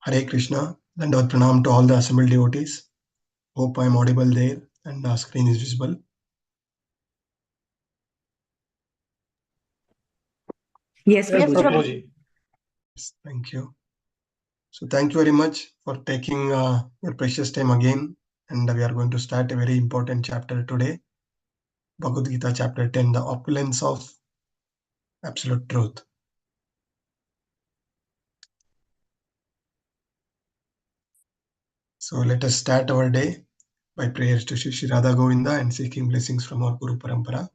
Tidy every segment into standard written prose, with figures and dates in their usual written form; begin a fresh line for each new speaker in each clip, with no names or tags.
Hare Krishna, and pranam to all the assembled devotees. Hope I am audible there and the screen is visible.
Yes,
Prabhuji. Yes, thank you. So thank you very much for taking your precious time again, and we are going to start a very important chapter today. Bhagavad Gita chapter 10, the opulence of absolute truth. So let us start our day by prayers to Shri Radha Govinda and seeking blessings from our Guru Parampara.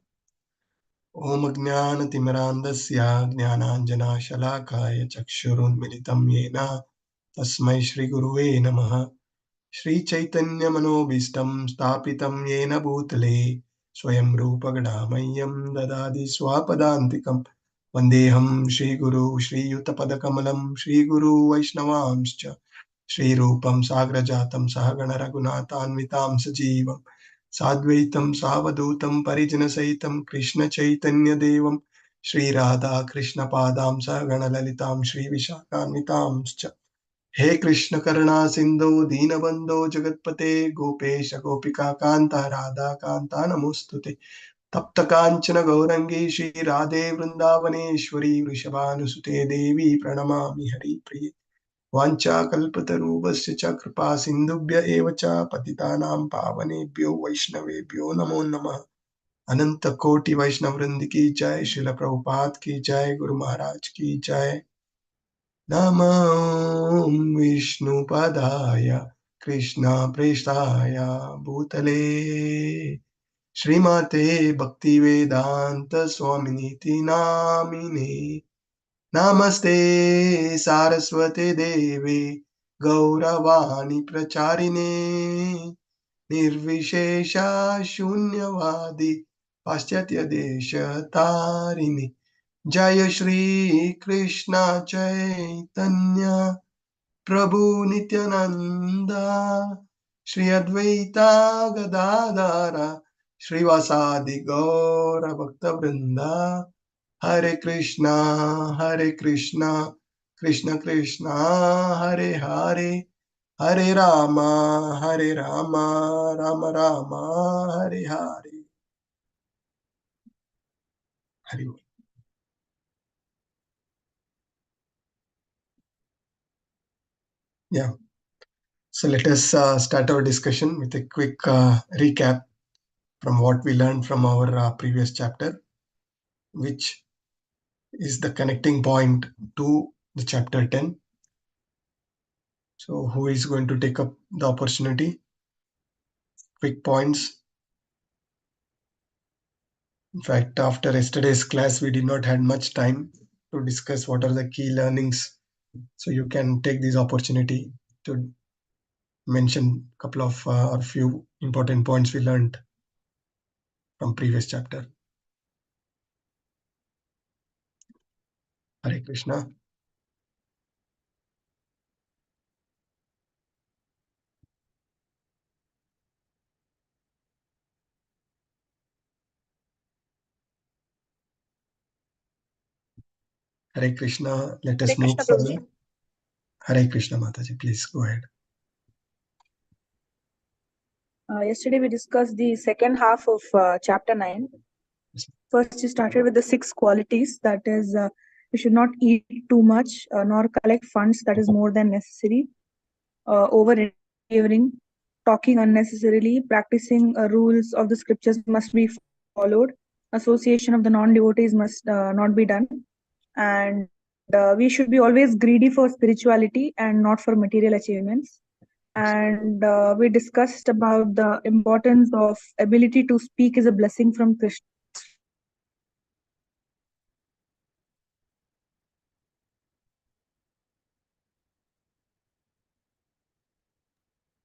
Om Jnana-timirandasya Jnananjana-shalakaya Chakshurunmilitam Yena Tasmai Shri Guruve Namaha. Shri Chaitanya Manobhistam Stapitam Yena Bhutale Swayam Rupa Gadamayam Dadadi Swapadantikam Vandeham Shri Guru Shri Yutapadakamalam Shri Guru Vaishnavamscha Shri Rupam Sagrajatam Sahagana Raghunatanvitam Sajivam Sadvaitam Savadutam Parijana Saitam Krishna Chaitanya Devam Shri Radha Krishna Padam Sahagana Lalitam Shri Vishakhanvitamscha हे कृष्ण करुणा सिंधु दीनबंधो जगतपते गोपेश गोपिका कांता राधा कांता नमोस्तुते तप्त कांचन गौरंगी श्री राधे वृंदावनेश्वरी वृषभानुसुते देवी प्रणमामि हरिप्रिये वाञ्छा कल्पतरुभ्यश्च च कृपा सिन्धुभ्य एव च पतितानां पावनेभ्यो वैष्णवेभ्यो नमो नमः अनंत कोटि वैष्णव वृंद की जय श्रील प्रभुपाद की जय गुरु महाराज की जय नमो विष्णुपदाय कृष्णप्रेष्ठाय भूतले श्रीमते भक्तिवेदांत स्वामिनीति नामिने नमस्ते सारस्वते देवे गौरवाणी प्रचारिणे निर्विशेषा शून्यवादी पाश्चात्य देश तारिणे जय श्री कृष्ण चैतन्य प्रभु नित्यानंद श्री अद्वैता गदाधर श्रीवासादि गौर भक्त वृंदा हरे कृष्णा कृष्ण कृष्णा हरे हरे हरे राम राम राम हरे हरे हरि बोल. Yeah. So let us start our discussion with a quick recap from what we learned from our previous chapter, which is the connecting point to the chapter 10. So who is going to take up the opportunity? Quick points. In fact, after yesterday's class, we did not have much time to discuss what are the key learnings. So you can take this opportunity to mention a couple of or few important points we learned from previous chapter. Hare Krishna. Hare Krishna. Let us move further. Hare Krishna Mataji, please go ahead.
Yesterday we discussed the second half of chapter 9. First, you started with the 6 qualities. That is, you should not eat too much, nor collect funds that is more than necessary, over-endeavoring, talking unnecessarily, practicing rules of the scriptures must be followed, association of the non-devotees must not be done, and we should be always greedy for spirituality and not for material achievements. And we discussed about the importance of ability to speak is a blessing from Krishna.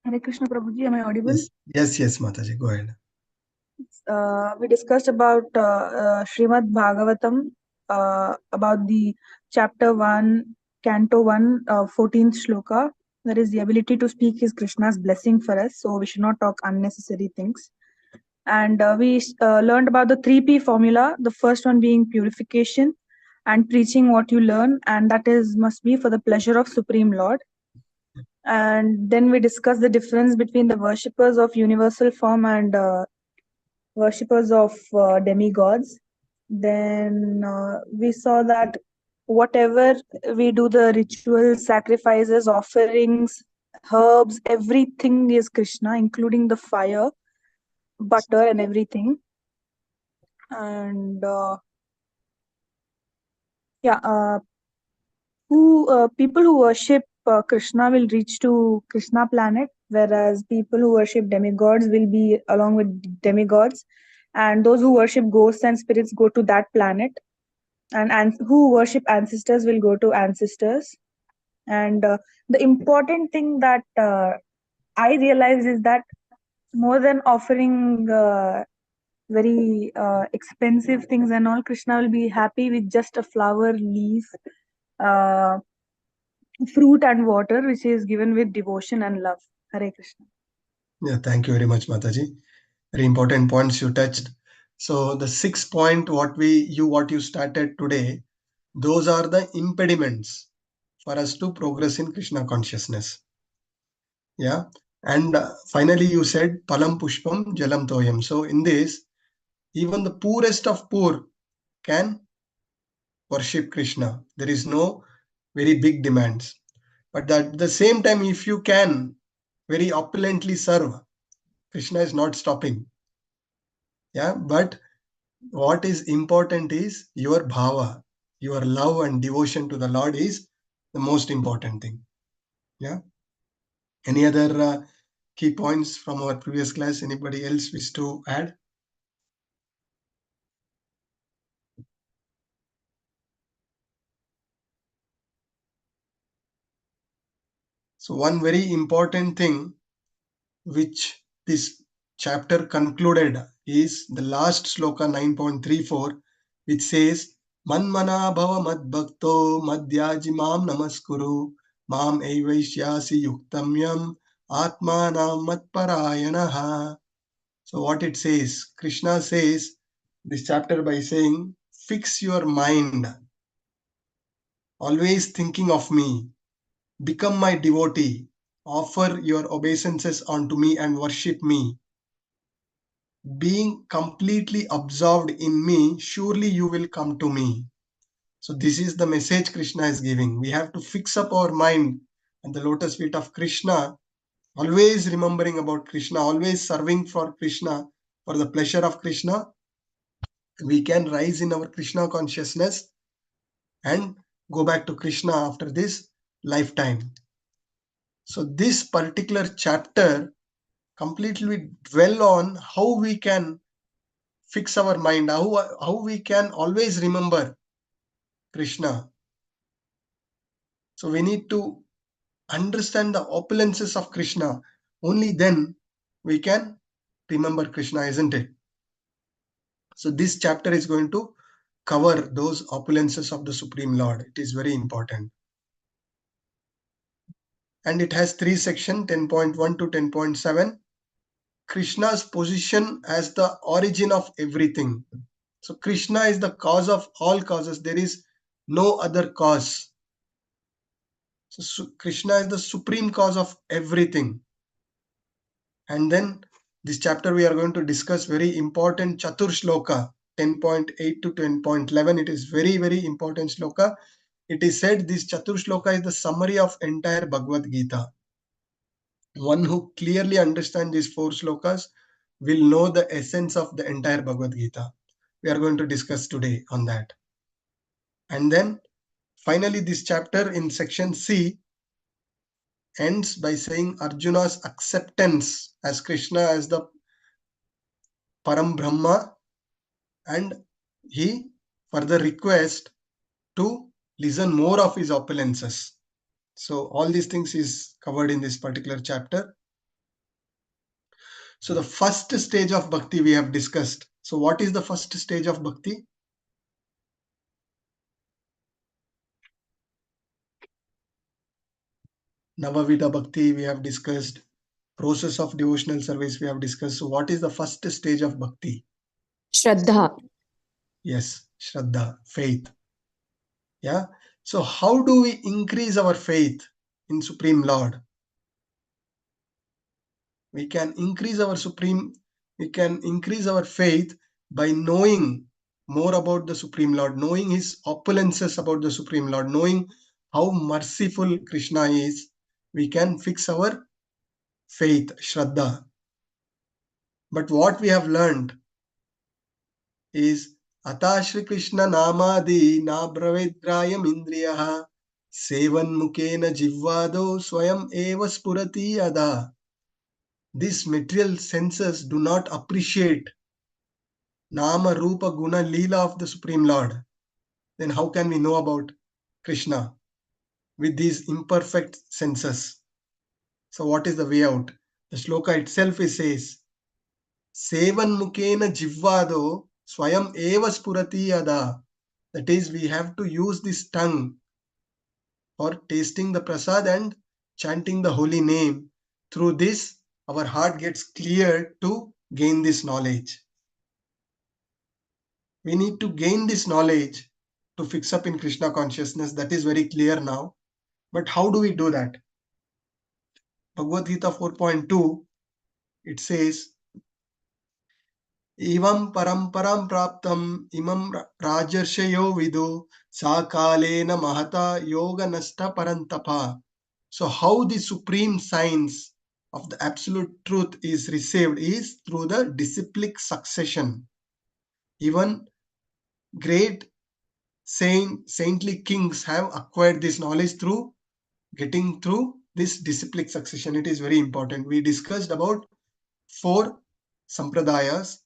Hare Krishna Prabhuji, am I audible?
Yes, Mataji, go ahead.
We discussed about Srimad Bhagavatam, about the chapter 1, canto 1, 14th shloka. That is, the ability to speak is Krishna's blessing for us, so we should not talk unnecessary things. And we learned about the 3P formula, the first one being purification and preaching what you learn, and that is must be for the pleasure of Supreme Lord. And then we discussed the difference between the worshippers of universal form and worshippers of demigods. Then we saw that whatever we do, the rituals, sacrifices, offerings, herbs, everything is Krishna, including the fire, butter, and everything. And people who worship Krishna will reach to Krishna planet, whereas people who worship demigods will be along with demigods, and those who worship ghosts and spirits go to that planet, and who worship ancestors will go to ancestors. And the important thing that I realized is that more than offering very expensive things and all, Krishna will be happy with just a flower, leaf, uh, fruit and water, which is given with devotion and love. Hare Krishna.
Yeah, thank you very much, Mataji. Very important points you touched. So the 6th point, what you started today, those are the impediments for us to progress in Krishna consciousness. Yeah. And finally, you said Palam Pushpam Jalam Toyam. So in this, even the poorest of poor can worship Krishna. There is no very big demands. But at the same time, if you can very opulently serve, Krishna is not stopping. Yeah. But what is important is your bhava, your love and devotion to the Lord is the most important thing. Yeah. Any other key points from our previous class? Anybody else wish to add? So one very important thing which this chapter concluded is the last sloka 9.34, which says Manmana bhava mad bhakto madhyajimam namaskuru mam evaishyasi yuktamyam atmanam matparayanaha. So what it says, Krishna says this chapter by saying, fix your mind, always thinking of me, become my devotee, offer your obeisances unto me and worship me. Being completely absorbed in me, surely you will come to me. So this is the message Krishna is giving. We have to fix up our mind at the lotus feet of Krishna, always remembering about Krishna, always serving for Krishna, for the pleasure of Krishna. We can rise in our Krishna consciousness and go back to Krishna after this lifetime. So this particular chapter completely dwell on how we can fix our mind, how we can always remember Krishna. So we need to understand the opulences of Krishna. Only then we can remember Krishna, isn't it? So this chapter is going to cover those opulences of the Supreme Lord. It is very important. And it has 3 sections, 10.1 to 10.7. Krishna's position as the origin of everything. So Krishna is the cause of all causes. There is no other cause. So Krishna is the supreme cause of everything. And then this chapter we are going to discuss very important Chatur Shloka, 10.8 to 10.11. It is very, very important shloka. It is said this Chatur Shloka is the summary of entire Bhagavad Gita. One who clearly understands these 4 shlokas will know the essence of the entire Bhagavad Gita. We are going to discuss today on that. And then finally this chapter in section C ends by saying Arjuna's acceptance as Krishna as the Param Brahma, and he further request to listen more of his opulences. So all these things is covered in this particular chapter. So the first stage of bhakti we have discussed. So what is the first stage of bhakti? Navavidha bhakti we have discussed. Process of devotional service we have discussed. So what is the first stage of bhakti?
Shraddha.
Yes, Shraddha, faith. Yeah. So how do we increase our faith in Supreme Lord? We can increase our faith by knowing more about the Supreme Lord, knowing his opulences about the Supreme Lord, knowing how merciful Krishna is. We can fix our faith, Shraddha. But what we have learned is Ata Shri Krishna Namadi na Bravedrayam Indriyaha Sevan Mukena Jivvado Swayam Eva Spurati Ada. These material senses do not appreciate Nama Rupa Guna Leela of the Supreme Lord. Then how can we know about Krishna with these imperfect senses? So what is the way out? The shloka itself says, Sevan Mukena Jivvado Swayam Eva Spurati Ada. That is, we have to use this tongue for tasting the prasad and chanting the holy name. Through this, our heart gets cleared to gain this knowledge. We need to gain this knowledge to fix up in Krishna consciousness. That is very clear now. But how do we do that? Bhagavad Gita 4.2, it says, Evam paramparam praptam imam rajarshayo vidu sakalena mahata yoga nasta parantapa. So how the supreme science of the absolute truth is received is through the disciplic succession. Even great saintly kings have acquired this knowledge through getting through this disciplic succession. It is very important. We discussed about 4 sampradayas.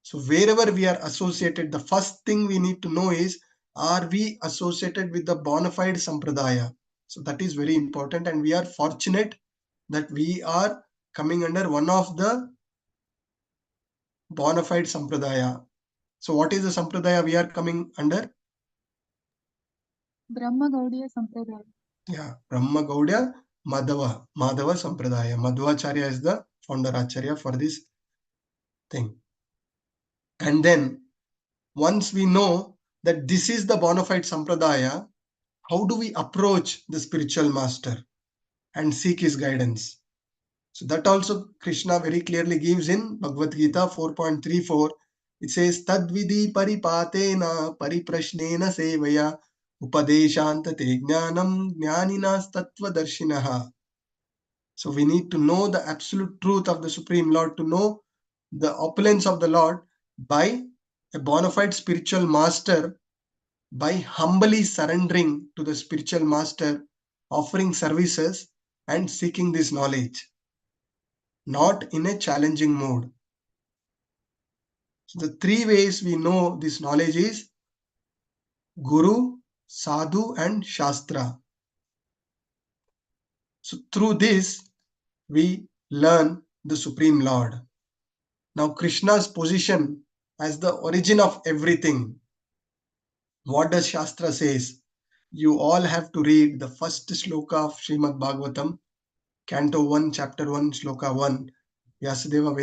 So wherever we are associated, the first thing we need to know is, are we associated with the bona fide sampradaya? So that is very important, and we are fortunate that we are coming under one of the bona fide sampradaya. So what is the sampradaya we are coming under?
Brahma Gaudiya Sampradaya.
Yeah, Brahma Gaudiya Madhava Sampradaya. Madhvacharya is the founder Acharya for this thing. And then once we know that this is the bona fide sampradaya, how do we approach the spiritual master and seek his guidance? So that also Krishna very clearly gives in Bhagavad Gita 4.34. It says, Tadvidi paripatena pariprashnena sevaya upadeshantate jnanam jnaninas tattva darshinaha. So we need to know the absolute truth of the Supreme Lord, to know the opulence of the Lord by a bona fide spiritual master, by humbly surrendering to the spiritual master, offering services and seeking this knowledge, not in a challenging mode. So the 3 ways we know this knowledge is Guru, Sadhu and Shastra. So through this, we learn the Supreme Lord. Now Krishna's position as the origin of everything. What does Shastra says? You all have to read the first shloka of Srimad Bhagavatam, Canto 1, Chapter 1, Shloka 1. Vyasadeva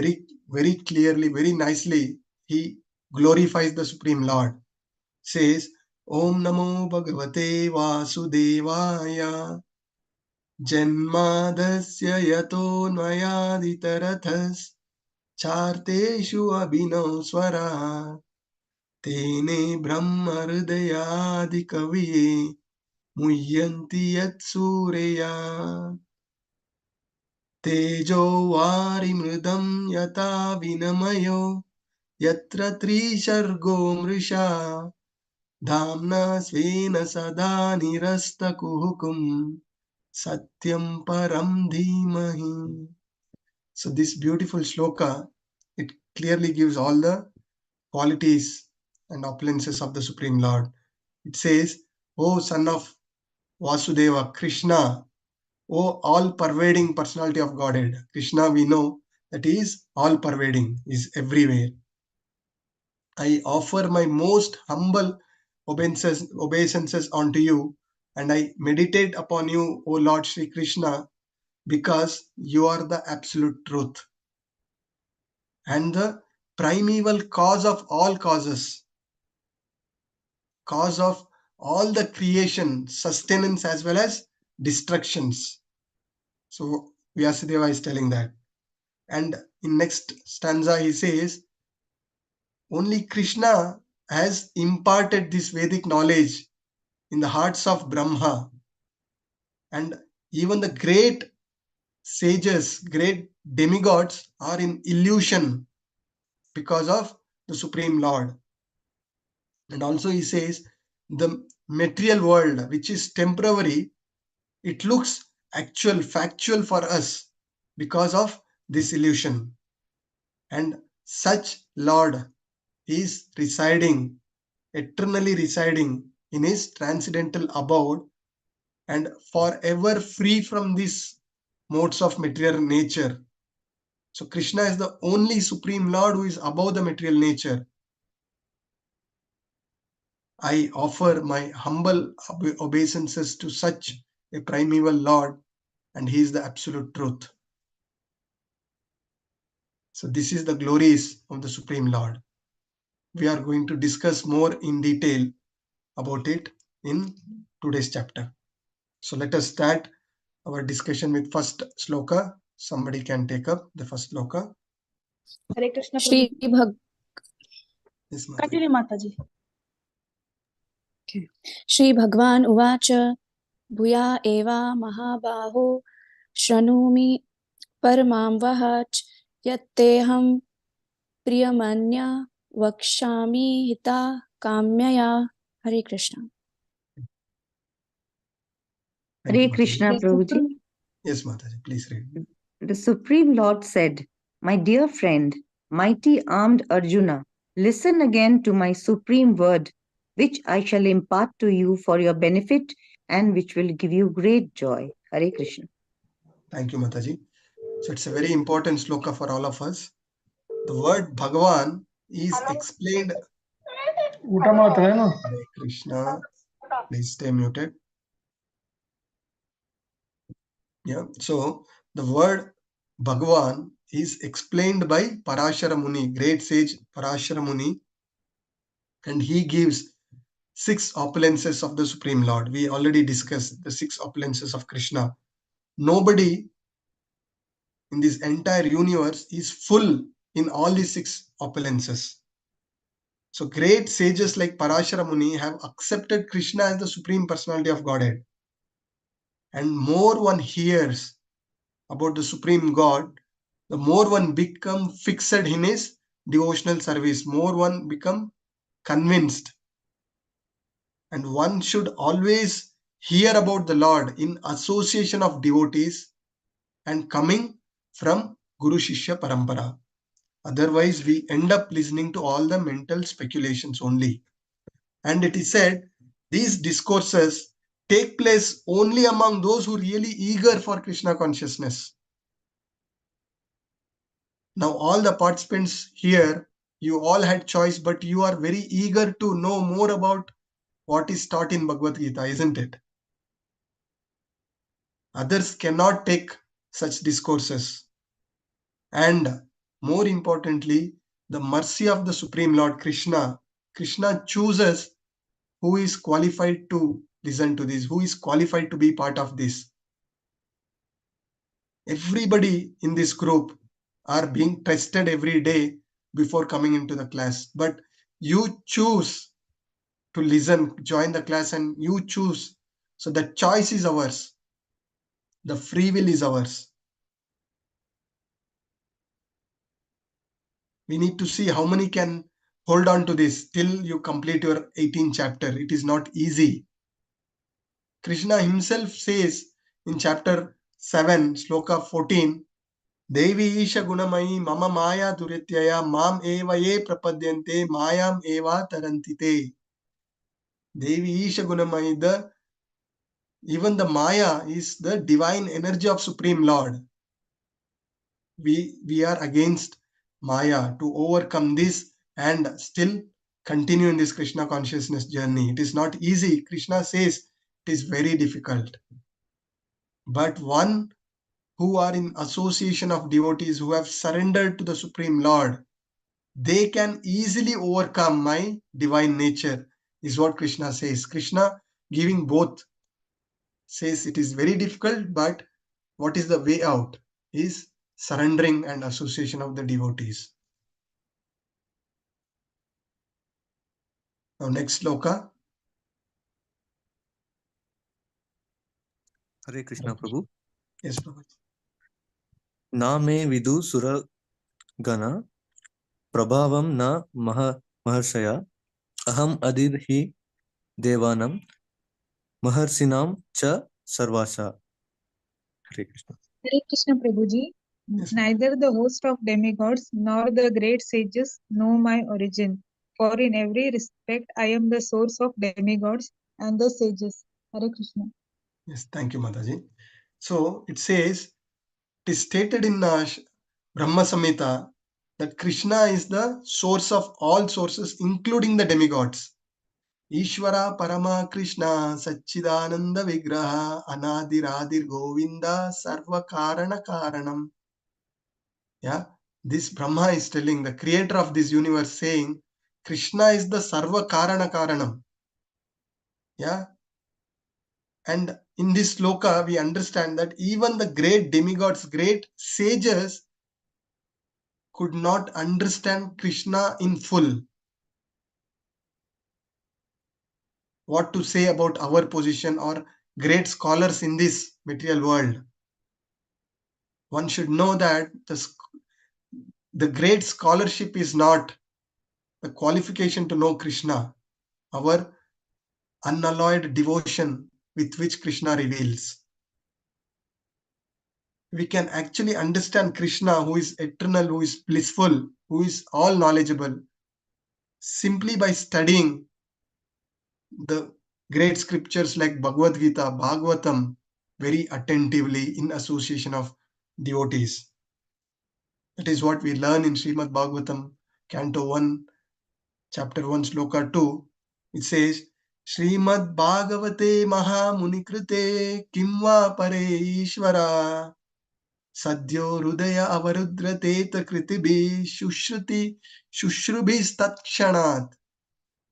very clearly, very nicely, he glorifies the Supreme Lord. Says, Om Namo Bhagavate Vasudevaya Janmadasya Yato Nvayaditarathas Charteshu Abhinav Swara Tene Brahma Hridayadi Kaviye Muyyanti Yat Sureya Tejo Vari Mridam Yata Vinamayo Yatra Trishargo Mrisha Dhamna Svena Sada Nirasta Kuhukum Satyam Param Dhimahi. So this beautiful shloka, it clearly gives all the qualities and opulences of the Supreme Lord. It says, O son of Vasudeva, Krishna, O all-pervading personality of Godhead. Krishna, we know that he is all-pervading, is everywhere. I offer my most humble obeisances unto you, and I meditate upon you, O Lord Sri Krishna, because you are the absolute truth and the primeval cause of all causes, cause of all the creation, sustenance as well as destructions. So Vyasadeva is telling that. And in next stanza he says, only Krishna has imparted this Vedic knowledge in the hearts of Brahma. And even the great sages, great demigods are in illusion because of the Supreme Lord. And also he says, the material world, which is temporary, it looks actual, factual for us because of this illusion. And such Lord is residing, eternally residing in his transcendental abode and forever free from these modes of material nature. So Krishna is the only Supreme Lord who is above the material nature. I offer my humble obeisances to such a primeval Lord, and he is the absolute truth. So this is the glories of the Supreme Lord. We are going to discuss more in detail about it in today's chapter. So let us start our discussion with first sloka. Somebody can take up the first sloka.
Hare Krishna.
Shri
Yes, Mataji.
Continue, Mataji.
Shri Bhagwan Uvacha Bhuya Eva Mahabaho Shranumi Paramam Vahach Yatteham Priyamanya Vakshami Hita Kamyaya. Hare Krishna.
Thank you,
Hare
Mataji.
Krishna, Prabhuji.
Yes, Mataji, please read.
The Supreme Lord said, my dear friend, mighty armed Arjuna, listen again to my supreme word, which I shall impart to you for your benefit and which will give you great joy. Hare Krishna.
Thank you, Mataji. So it's a very important sloka for all of us. The word Bhagavan is explained. Hare Krishna, please stay muted. Yeah, so the word Bhagavan is explained by Parashara Muni, great sage Parashara Muni, and he gives 6 opulences of the Supreme Lord. We already discussed the 6 opulences of Krishna. Nobody in this entire universe is full in all these 6 opulences. So great sages like Parashara Muni have accepted Krishna as the Supreme Personality of Godhead. And more one hears about the Supreme God, the more one become fixed in his devotional service, more one become convinced. And one should always hear about the Lord in association of devotees and coming from Guru Shishya Parampara. Otherwise, we end up listening to all the mental speculations only. And it is said, these discourses take place only among those who are really eager for Krishna consciousness. Now, all the participants here, you all had choice, but you are very eager to know more about what is taught in Bhagavad Gita, isn't it? Others cannot take such discourses. And more importantly, the mercy of the Supreme Lord Krishna. Krishna chooses who is qualified to listen to this, who is qualified to be part of this. Everybody in this group are being tested every day before coming into the class. But you choose to listen, join the class, and you choose. So the choice is ours. The free will is ours. We need to see how many can hold on to this till you complete your 18th chapter. It is not easy. Krishna himself says in chapter 7, sloka 14, Devi Isha Gunamayi Mama Maya Durityaya Mam Eva Ye Prapadyante Mayam Eva Tarantite. Devi Isha Gunamayi, even the Maya is the divine energy of Supreme Lord. We are against Maya to overcome this and still continue in this Krishna consciousness journey. It is not easy. Krishna says it is very difficult. But one who are in association of devotees who have surrendered to the Supreme Lord, they can easily overcome my divine nature, is what Krishna says. Krishna giving both says it is very difficult, but what is the way out is surrendering and association of the devotees. Now next sloka.
Hare Krishna Prabhu.
Yes, Prabhu.
Na me vidu sura gana prabhavam na maharshaya aham adidhi devanam maharsinam cha sarvasha. Hare Krishna.
Hare Krishna Prabhuji,
Yes,
neither the host of demigods nor the great sages know my origin. For in every respect I am the source of demigods and the sages. Hare Krishna.
yes, thank you, Mataji. So it says, it is stated in Brahma Samhita that Krishna is the source of all sources, including the demigods. Ishvara Parama Krishna Satchidananda Vigraha Anadiradir Govinda Sarva Karana Karanam. Yeah, this Brahma is telling, the creator of this universe, saying Krishna is the Sarva Karana Karanam. Yeah, and in this sloka we understand that even the great demigods, great sages could not understand Krishna in full. What to say about our position or great scholars in this material world? One should know that the great scholarship is not the qualification to know Krishna, our unalloyed devotion with which Krishna reveals. We can actually understand Krishna, who is eternal, who is blissful, who is all knowledgeable, simply by studying the great scriptures like Bhagavad Gita, Bhagavatam, very attentively in association of devotees. That is what we learn in Srimad Bhagavatam, Canto 1, Chapter 1, Sloka 2. It says, Srimad Bhagavate Mahamunikrite Kimva Pare Ishvara Sadhyo Rudaya Avarudrate Kritibi Shushruti Shushrubis Tatshanat.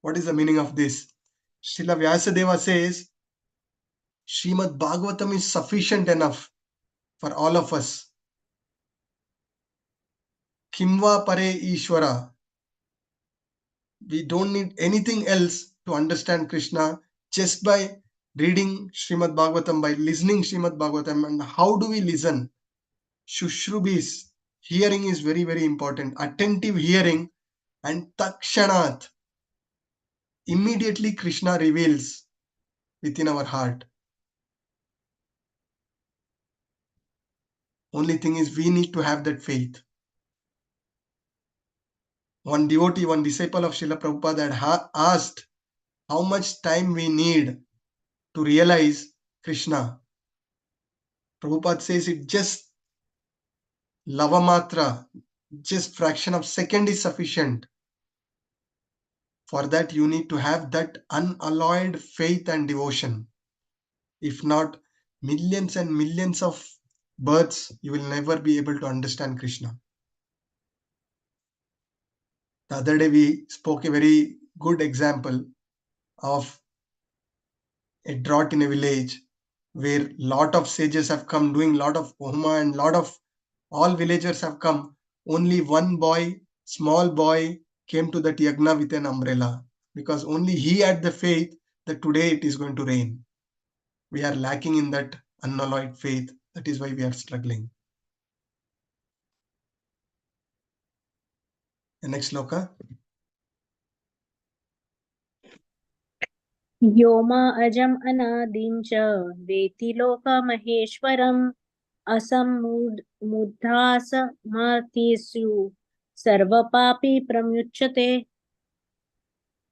What is the meaning of this? Srila Vyasadeva says, Srimad Bhagavatam is sufficient enough for all of us. Kimva Pare Ishvara. We don't need anything else to understand Krishna just by reading Srimad Bhagavatam, by listening Srimad Bhagavatam. And how do we listen? Shushrubis. Hearing is very, very important. Attentive hearing and takshanat. Immediately Krishna reveals within our heart. Only thing is we need to have that faith. One devotee, one disciple of Srila Prabhupada had asked how much time we need to realize Krishna. Prabhupada says it just lavamatra, just fraction of second is sufficient. For that you need to have that unalloyed faith and devotion. If not, millions and millions of births, you will never be able to understand Krishna. The other day we spoke a very good example of a drought in a village where lot of sages have come doing lot of homa and lot of all villagers have come. Only one boy, small boy, came to that yagna with an umbrella because only he had the faith that today it is going to rain. We are lacking in that unalloyed faith. That is why we are struggling. The next sloka.
Vyoma अजम् अनादिं च वेति लोकमहेश्वरम् असम्मुद्धासमार्तिषु सर्वपापी प्रमुच्यते.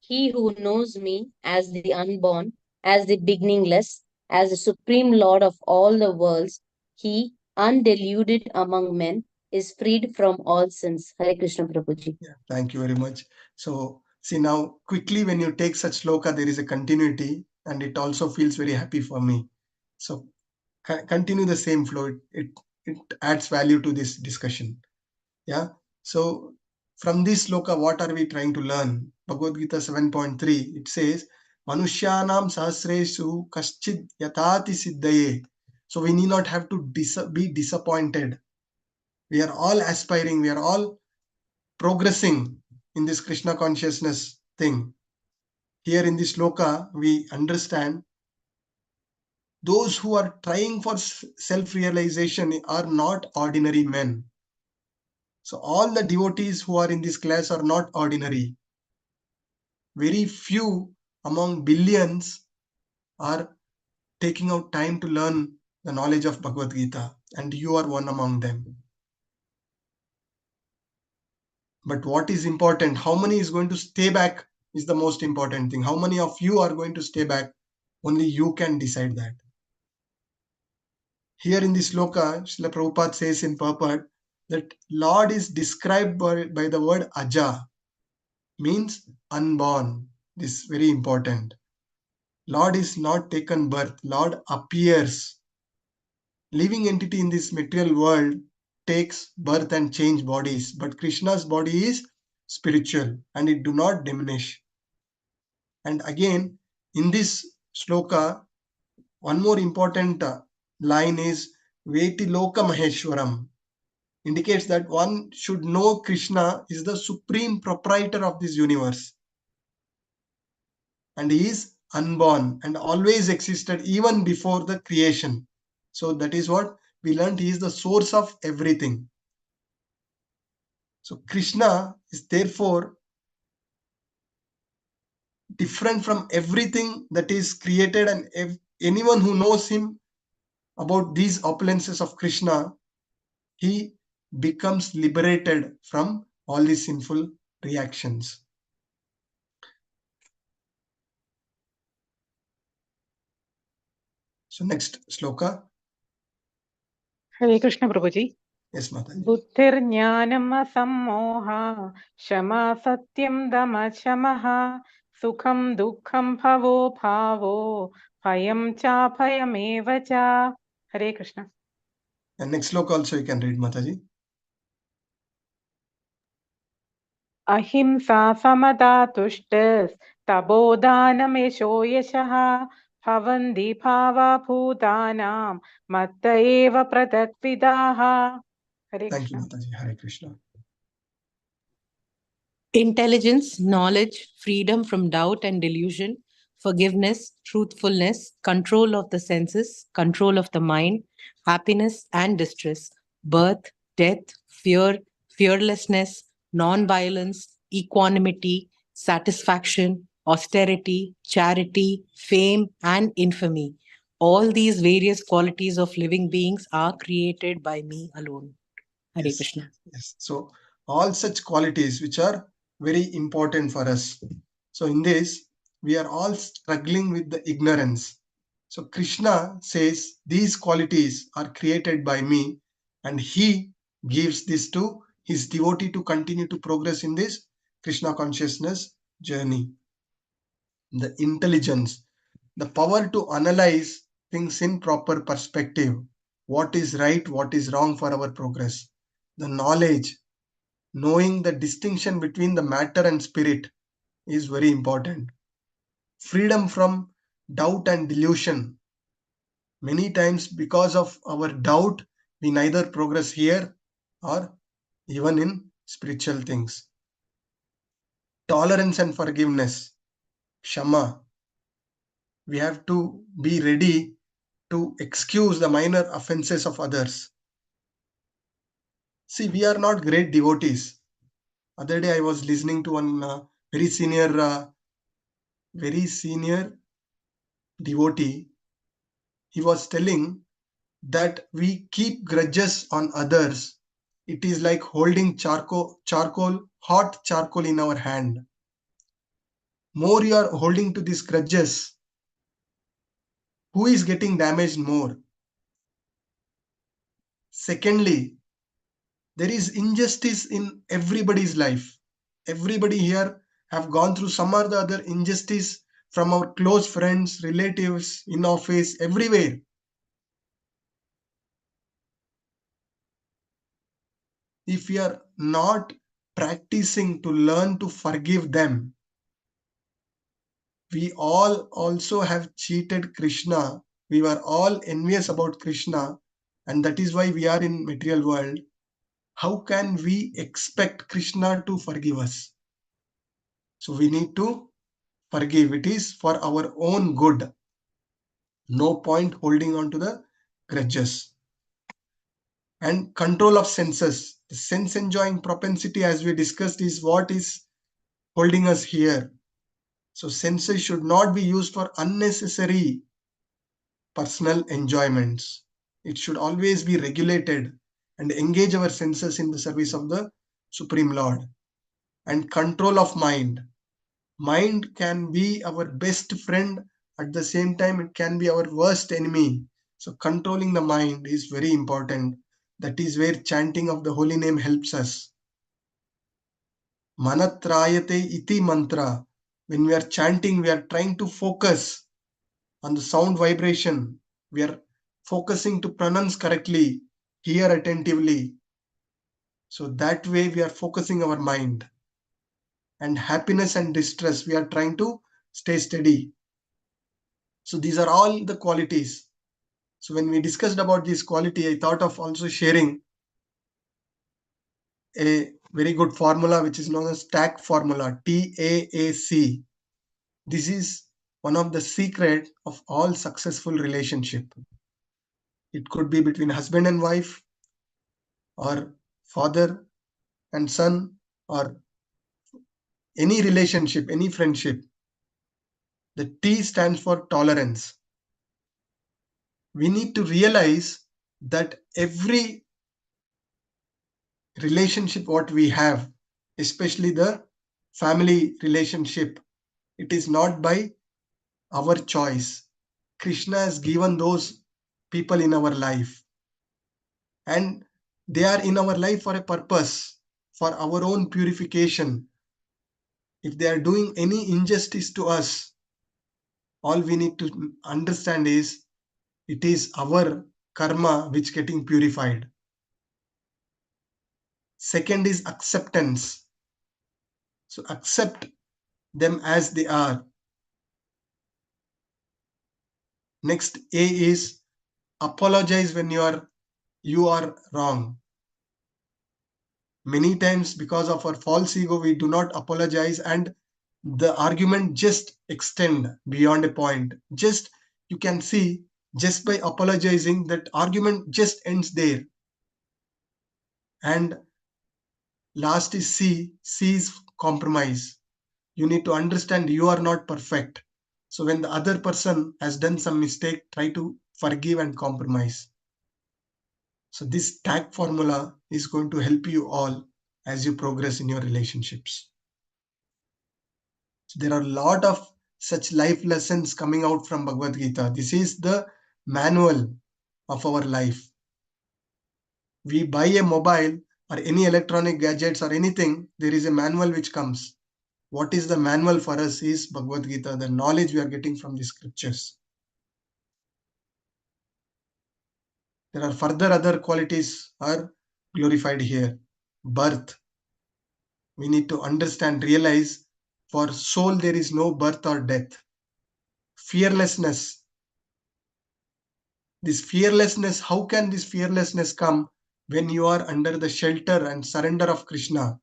He who knows me as the unborn, as the beginningless, as the supreme Lord of all the worlds, he, undeluded among men, is freed from all sins. Hare Krishna Prabhuji.
Yeah, thank you very much. So, see now, quickly when you take such sloka, there is a continuity and it also feels very happy for me. So, continue the same flow. It adds value to this discussion. Yeah. So, from this sloka, what are we trying to learn? Bhagavad Gita 7.3, it says, Manushyanam sahasresu kaschid yatati siddhaye. So, we need not have to be disappointed. We are all aspiring, we are all progressing in this Krishna consciousness thing. Here in this sloka, we understand those who are trying for self-realization are not ordinary men. So all the devotees who are in this class are not ordinary. Very few among billions are taking out time to learn the knowledge of Bhagavad Gita, and you are one among them. But what is important, how many is going to stay back is the most important thing. How many of you are going to stay back? Only you can decide that. Here in this sloka, Srila Prabhupada says in purport that Lord is described by the word Aja, means unborn. This is very important. Lord is not taken birth. Lord appears. Living entity in this material world takes birth and change bodies, but Krishna's body is spiritual and it do not diminish. And again, in this sloka, one more important line is Veti Loka Maheshwaram, indicates that one should know Krishna is the supreme proprietor of this universe. And he is unborn and always existed even before the creation. So that is what we learned. He is the source of everything. So Krishna is therefore different from everything that is created, and anyone who knows him about these opulences of Krishna, he becomes liberated from all these sinful reactions. So next sloka.
Hare Krishna Prabhuji.
Yes, Mataji.
Buddhirjnanam asammoha shama satyam dama shamaha sukham dukkham bhavo bhavo bhayam cha bhayameva cha. Hare Krishna.
And next sloka also you can read, Mataji.
Ahimsa samada tushtas tabodhanamesho yashaha bhavandi bhava bhutanam matta eva pratakvidaha. Hare
Thank you,
Krishna.
Mataji. Hare Krishna.
Intelligence, knowledge, freedom from doubt and delusion, forgiveness, truthfulness, control of the senses, control of the mind, happiness and distress, birth, death, fear, fearlessness, non-violence, equanimity, satisfaction, austerity, charity, fame, and infamy. All these various qualities of living beings are created by me alone. Hare
Yes.
Krishna.
Yes. So all such qualities which are very important for us. So in this, we are all struggling with the ignorance. So Krishna says these qualities are created by me, and he gives this to his devotee to continue to progress in this Krishna consciousness journey. The intelligence, the power to analyze things in proper perspective, what is right, what is wrong for our progress. The knowledge, knowing the distinction between the matter and spirit is very important. Freedom from doubt and delusion. Many times because of our doubt, we neither progress here or even in spiritual things. Tolerance and forgiveness. Kshama. We have to be ready to excuse the minor offenses of others. See, we are not great devotees. Other day I was listening to one very senior devotee. He was telling that we keep grudges on others. It is like holding hot charcoal in our hand. More you are holding to these grudges, who is getting damaged more? Secondly, there is injustice in everybody's life. Everybody here have gone through some or the other injustice from our close friends, relatives, in office, everywhere. If we are not practicing to learn to forgive them, we all also have cheated Krishna. We were all envious about Krishna, and that is why we are in material world. how can we expect Krishna to forgive us? So we need to forgive. It is for our own good. No point holding on to the grudges. And control of senses. The sense enjoying propensity, as we discussed, is what is holding us here. So senses should not be used for unnecessary personal enjoyments. It should always be regulated and engage our senses in the service of the Supreme Lord. And control of mind. Mind can be our best friend, at the same time it can be our worst enemy. So controlling the mind is very important. That is where chanting of the holy name helps us. Manatrayate iti mantra. When we are chanting, we are trying to focus on the sound vibration. We are focusing to pronounce correctly, hear attentively. So that way we are focusing our mind. And happiness and distress, we are trying to stay steady. So these are all the qualities. So when we discussed about this quality, I thought of also sharing a very good formula which is known as TAAC formula, TAAC. This is one of the secret of all successful relationship. It could be between husband and wife, or father and son, or any relationship, any friendship. The T stands for tolerance. We need to realize that every relationship what we have, especially the family relationship, it is not by our choice. Krishna has given those people in our life, and they are in our life for a purpose, for our own purification. If they are doing any injustice to us, all we need to understand is it is our karma which getting purified. Second is acceptance. So accept them as they are. Next, A is apologize when you are wrong. Many times, because of our false ego, we do not apologize, and the argument just extend beyond a point. Just, you can see, just by apologizing, that argument just ends there. And last is C. C is compromise. You need to understand you are not perfect. So when the other person has done some mistake, try to forgive and compromise. So this TAAC formula is going to help you all as you progress in your relationships. So there are a lot of such life lessons coming out from Bhagavad Gita. This is the manual of our life. We buy a mobile or any electronic gadgets or anything, there is a manual which comes. What is the manual for us is Bhagavad Gita, the knowledge we are getting from the scriptures. There are further other qualities are glorified here. Birth. We need to understand, realize, for soul there is no birth or death. Fearlessness. This fearlessness, how can this fearlessness come? When you are under the shelter and surrender of Krishna.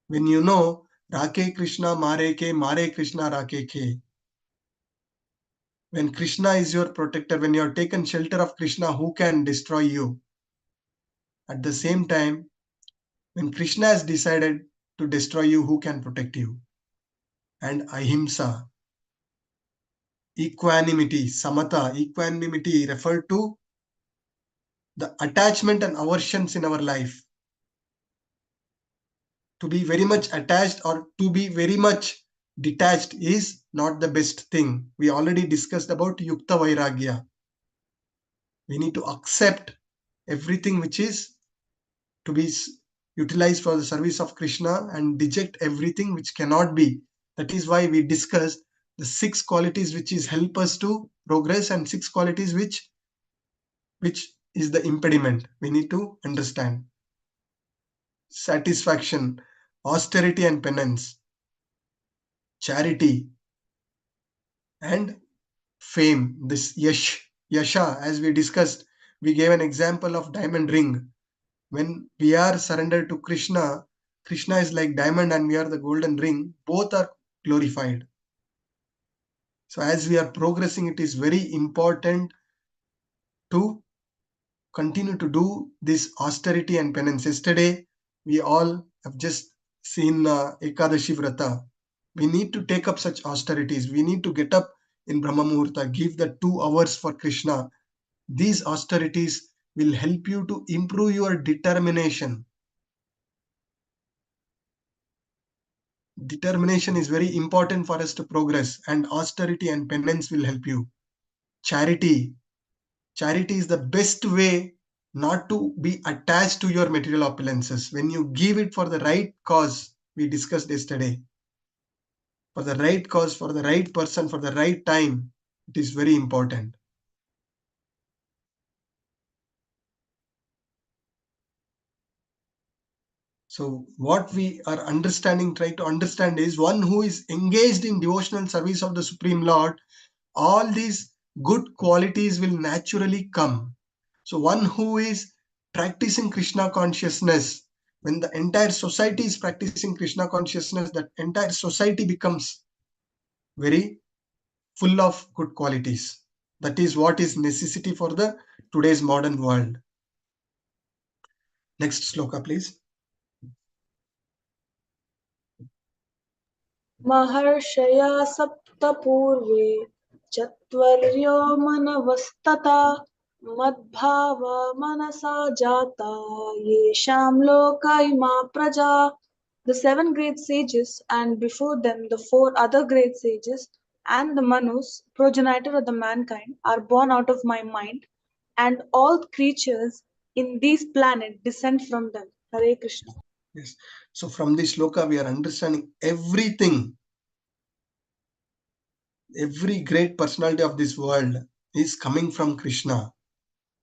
When you know, Rake Krishna Mare Krishna Rake Ke. When Krishna is your protector, when you are taken shelter of Krishna, who can destroy you? At the same time, when Krishna has decided to destroy you, who can protect you? And ahimsa, equanimity, samatha, equanimity referred to the attachment and aversions in our life. To be very much attached or to be very much detached is not the best thing. We already discussed about yukta vairagya. We need to accept everything which is to be utilized for the service of Krishna and reject everything which cannot be. That is why we discussed the 6 qualities which is help us to progress, and 6 qualities which is the impediment. We need to understand. Satisfaction, austerity and penance, charity, and fame. This yasha, as we discussed, we gave an example of diamond ring. When we are surrendered to Krishna, Krishna is like diamond and we are the golden ring. Both are glorified. So as we are progressing, it is very important to continue to do this austerity and penance. Yesterday, we all have just seen Ekadashi Vrata. We need to take up such austerities. We need to get up in Brahma Muhurta, give the 2 hours for Krishna. These austerities will help you to improve your determination. Determination is very important for us to progress, and austerity and penance will help you. Charity. Charity is the best way not to be attached to your material opulences. When you give it for the right cause, we discussed yesterday, for the right cause, for the right person, for the right time, it is very important. So what we are trying to understand is one who is engaged in devotional service of the Supreme Lord, all these good qualities will naturally come. So one who is practicing Krishna consciousness, when the entire society is practicing Krishna consciousness, that entire society becomes very full of good qualities. That is what is necessity for the today's modern world. Next sloka, please.
महर्षया सप्त पूर्वे चत्वर्यो मनवस्तता मद्भावा मनसा जाता येषां लोका इमा प्रजा. The 7 great sages, and before them the 4 other great sages, and the Manus, progenitor of the mankind, are born out of my mind, and all creatures in these planets descend from them. Hare Krishna.
Yes. So from this sloka, we are understanding everything. Every great personality of this world is coming from Krishna.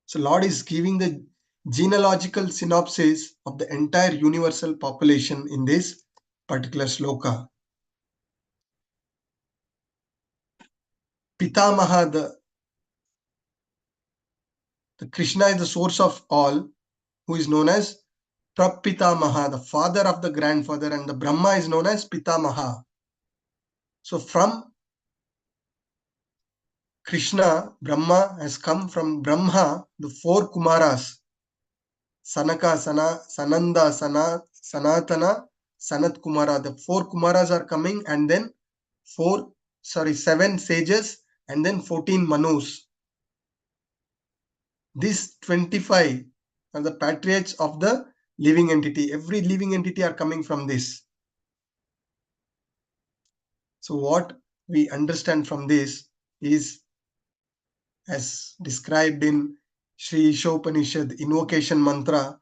So Lord is giving the genealogical synopsis of the entire universal population in this particular sloka. Pitamaha, the Krishna is the source of all, who is known as Prapitamaha, the father of the grandfather, and the Brahma is known as Pitamaha. So from Krishna, Brahma has come from Brahma, the 4 Kumaras, Sanaka, Sananda, Sanatana, Sanat Kumara. The 4 Kumaras are coming, and then 7 sages, and then 14 Manus. These 25 are the patriarchs of the living entity. Every living entity are coming from this. So what we understand from this is, as described in Sri Ishopanishad invocation mantra,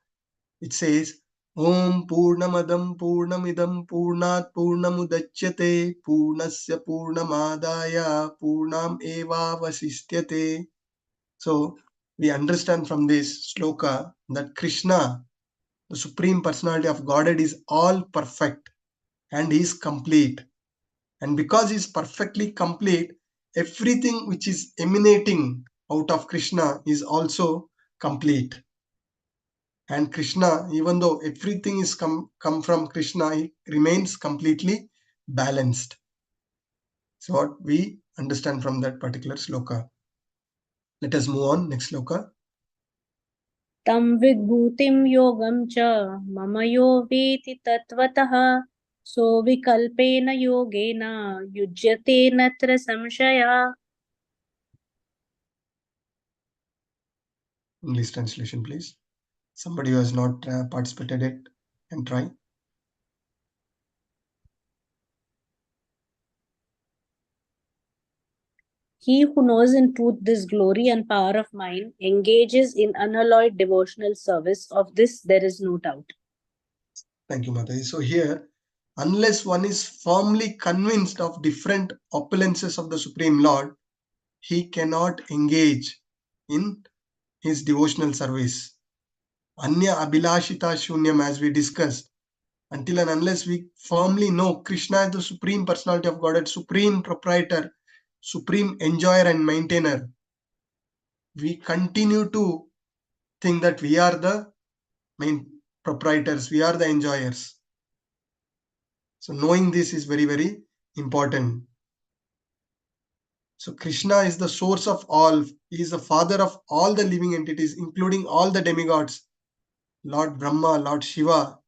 it says, Om Purnamadam Purnamidam Purnat Purnamudachyate Purnasya Purnamadaya Purnam Eva Vasishyate. So we understand from this sloka that Krishna, the Supreme Personality of Godhead, is all perfect and he is complete. And because he is perfectly complete, everything which is emanating out of Krishna is also complete. And Krishna, even though everything is come from Krishna, he remains completely balanced. So what we understand from that particular sloka. Let us move on. Next sloka.
Tam vidbhutim yogam cha mama yo veti tatvatah so vikalpena yogena yujyate natra samshaya.
English translation, please. Somebody who has not participated it and try.
He who knows in truth this glory and power of mine engages in unalloyed devotional service. Of this there is no doubt.
Thank you, Mataji. So here, unless one is firmly convinced of different opulences of the Supreme Lord, he cannot engage in his devotional service. Anya Abhilashita Shunyam, as we discussed, until and unless we firmly know Krishna is the Supreme Personality of Godhead, Supreme Proprietor, Supreme Enjoyer and Maintainer, we continue to think that we are the main proprietors, we are the enjoyers. So knowing this is very, very important. So Krishna is the source of all. He is the father of all the living entities, including all the demigods. Lord Brahma, Lord Shiva,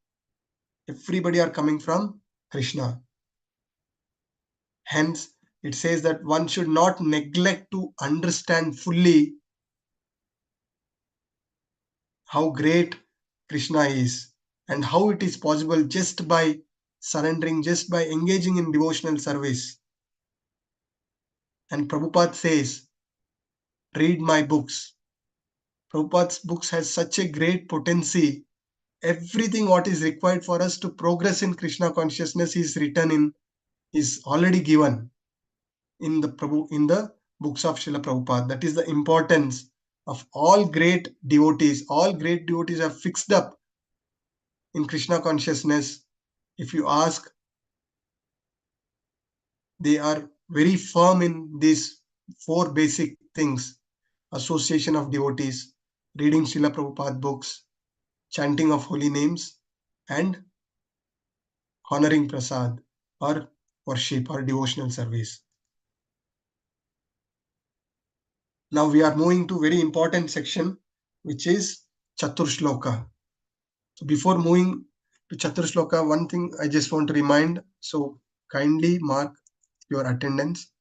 everybody are coming from Krishna. Hence, it says that one should not neglect to understand fully how great Krishna is and how it is possible just by surrendering, just by engaging in devotional service. And Prabhupada says, read my books. Prabhupada's books has such a great potency. Everything what is required for us to progress in Krishna consciousness is written in, is already given in the books of Srila Prabhupada. That is the importance of all great devotees. All great devotees are fixed up in Krishna consciousness. If you ask, they are very firm in these 4 basic things: association of devotees, reading Srila Prabhupada books, chanting of holy names, and honoring prasad or worship or devotional service. Now we are moving to very important section, which is Chatur Shloka. So before moving to Chatur Shloka, one thing I just want to remind. So kindly mark your attendance.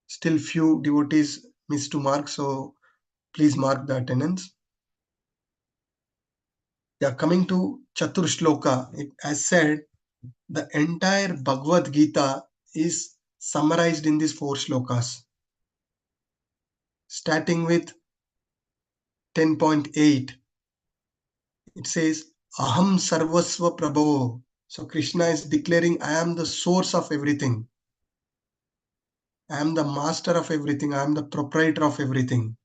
Still few devotees missed to mark, so please mark the attendance. Yeah, coming to Chatur Shloka, as said, the entire Bhagavad Gita is summarized in these 4 shlokas, starting with 10.8. It says, Aham Sarvasva Prabhavo. So Krishna is declaring, I am the source of everything. I am the master of everything. I am the proprietor of everything.